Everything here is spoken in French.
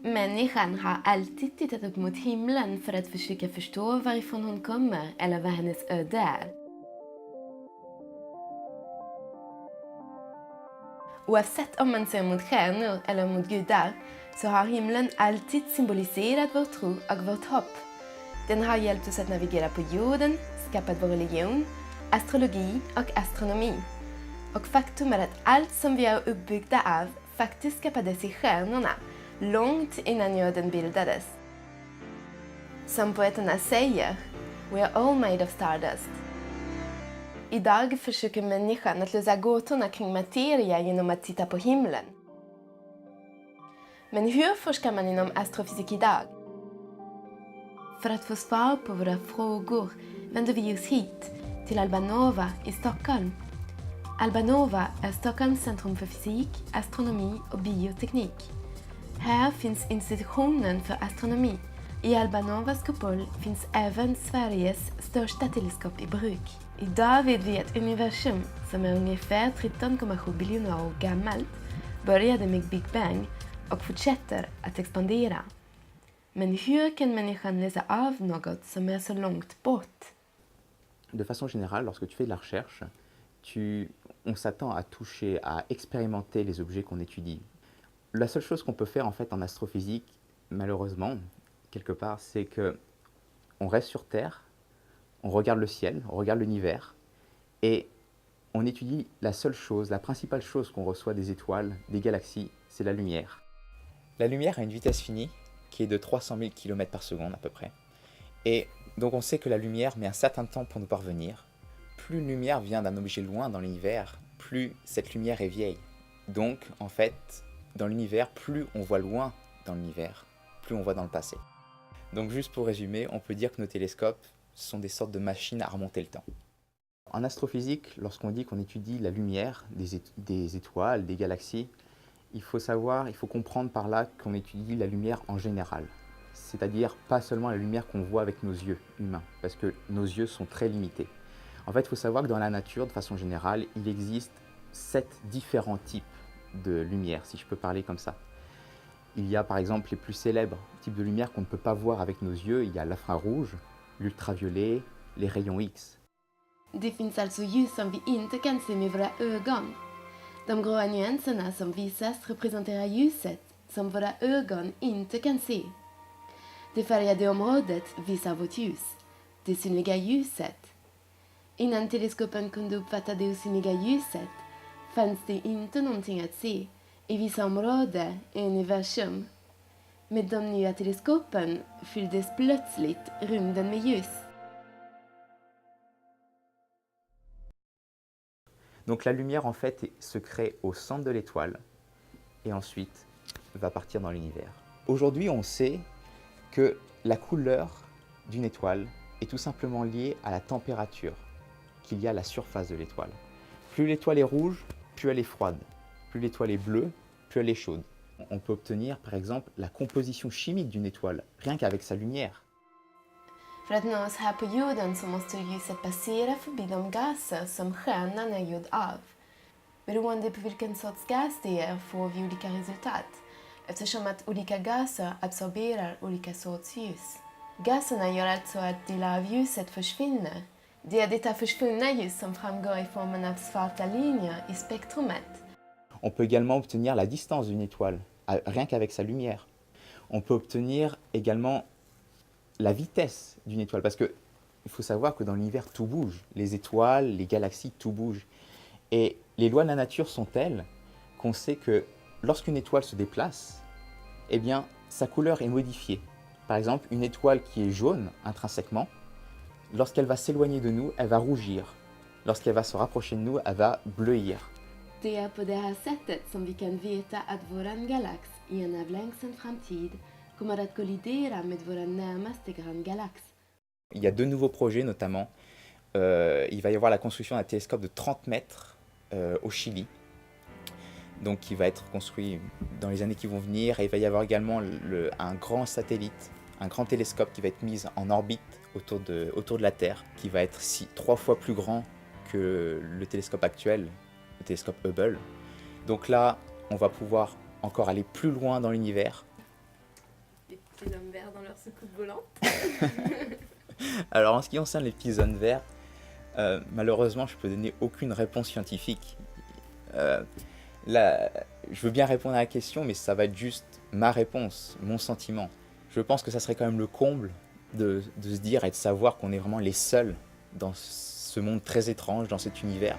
Människan har alltid tittat upp mot himlen för att försöka förstå varifrån hon kommer eller vad hennes öde är. Oavsett om man ser mot stjärnor eller mot gudar så har himlen alltid symboliserat vår tro och vårt hopp. Den har hjälpt oss att navigera på jorden, skapat vår religion, astrologi och astronomi. Och faktum är att allt som vi är uppbyggda av faktiskt skapades i stjärnorna, långt innan jorden bildades. Som poeterna säger, we are all made of stardust. Idag försöker människan att lösa gåtorna kring materia genom att titta på himlen. Men hur forskar man inom astrofysik idag? För att få svar på våra frågor vänder vi oss hit, till Albanova i Stockholm. Albanova är Stockholms centrum för fysik, astronomi och bioteknik. Här finns institutionen för astronomi. I Albanovas kupol finns även Sveriges största teleskop i bruk. Idag vet vi att universum, som är ungefär 13,7 biljoner år gammalt, började med Big Bang och fortsätter att expandera. Men hur kan människan läsa av något som är så långt bort? De façon générale, lorsque tu fais de la recherche, on s'attend à toucher, à expérimenter les objets qu'on étudie. La seule chose qu'on peut faire en fait en astrophysique, malheureusement, quelque part, c'est que on reste sur Terre, on regarde le ciel, on regarde l'univers, et on étudie la seule chose, la principale chose qu'on reçoit des étoiles, des galaxies, c'est la lumière. La lumière a une vitesse finie qui est de 300 000 km par seconde à peu près. Et donc on sait que la lumière met un certain temps pour nous parvenir. Plus une lumière vient d'un objet loin dans l'univers, plus cette lumière est vieille. Donc en fait, dans l'univers, plus on voit loin dans l'univers, plus on voit dans le passé. Donc juste pour résumer, on peut dire que nos télescopes sont des sortes de machines à remonter le temps. En astrophysique, lorsqu'on dit qu'on étudie la lumière des étoiles, des galaxies, il faut comprendre par là qu'on étudie la lumière en général. C'est-à-dire pas seulement la lumière qu'on voit avec nos yeux humains, parce que nos yeux sont très limités. En fait, il faut savoir que dans la nature, de façon générale, il existe 7 différents types de lumière, si je peux parler comme ça. Il y a par exemple les plus célèbres types de lumière qu'on ne peut pas voir avec nos yeux. Il y a l'infrarouge, l'ultraviolet, les rayons X. Det finns alltså ljus som vi inte kan se med våra ögon. De gråa nyanserna som visas representerar ljuset som våra ögon inte kan se. Det färgade området visar vårt ljus, det synliga ljuset. Innan teleskopen kunde uppfatta det osynliga ljuset fanns det inte någonting att se i vissa områden i universum. Med de nya teleskopen fylldes plötsligt rymden med ljus. Donc la lumière en fait se crée au centre de l'étoile et ensuite va partir dans l'univers. Aujourd'hui on sait que la couleur d'une étoile est tout simplement liée à la température qu'il y a à la surface de l'étoile. Plus l'étoile est rouge, plus elle est froide. Plus l'étoile est bleue, plus elle est chaude. On peut obtenir par exemple la composition chimique d'une étoile, rien qu'avec sa lumière. För att nå oss här på jorden så måste ljuset passera förbi de gaser som stjärnan är gjord av. Beroende på vilken sorts gas det är får vi olika resultat, eftersom att olika gaser absorberar olika sorts ljus. Gaserna gör alltså att delar av ljuset försvinner. Det är detta försvunna ljus som framgår i formen av svarta linjer i spektrumet. On peut également obtenir la distance d'une étoile, rien qu'avec sa lumière. On peut obtenir également la vitesse d'une étoile, parce qu'il faut savoir que dans l'univers, tout bouge. Les étoiles, les galaxies, tout bouge. Et les lois de la nature sont telles qu'on sait que lorsqu'une étoile se déplace, eh bien, sa couleur est modifiée. Par exemple, une étoile qui est jaune intrinsèquement, lorsqu'elle va s'éloigner de nous, elle va rougir. Lorsqu'elle va se rapprocher de nous, elle va bleuir. Det är på det här sättet som vi kan veta att våran galax i en avlägsen framtid kommer att kollidera med vår närmaste granngalax. Il y a 2 nouveaux projets notamment. Il va y avoir la construction d'un télescope de 30 mètres au Chili, donc qui va être construit dans les années qui vont venir. Et il va y avoir également un grand satellite, un grand télescope qui va être mis en orbite autour de la Terre, qui va être 3 fois plus grand que le télescope actuel, le télescope Hubble. Donc là, on va pouvoir encore aller plus loin dans l'univers. Ces hommes verts dans leur soucoupe volante. Alors en ce qui concerne les petits hommes verts, malheureusement je peux donner aucune réponse scientifique. Là, je veux bien répondre à la question, mais ça va être juste ma réponse, mon sentiment. Je pense que ça serait quand même le comble de se dire et de savoir qu'on est vraiment les seuls dans ce monde très étrange, dans cet univers.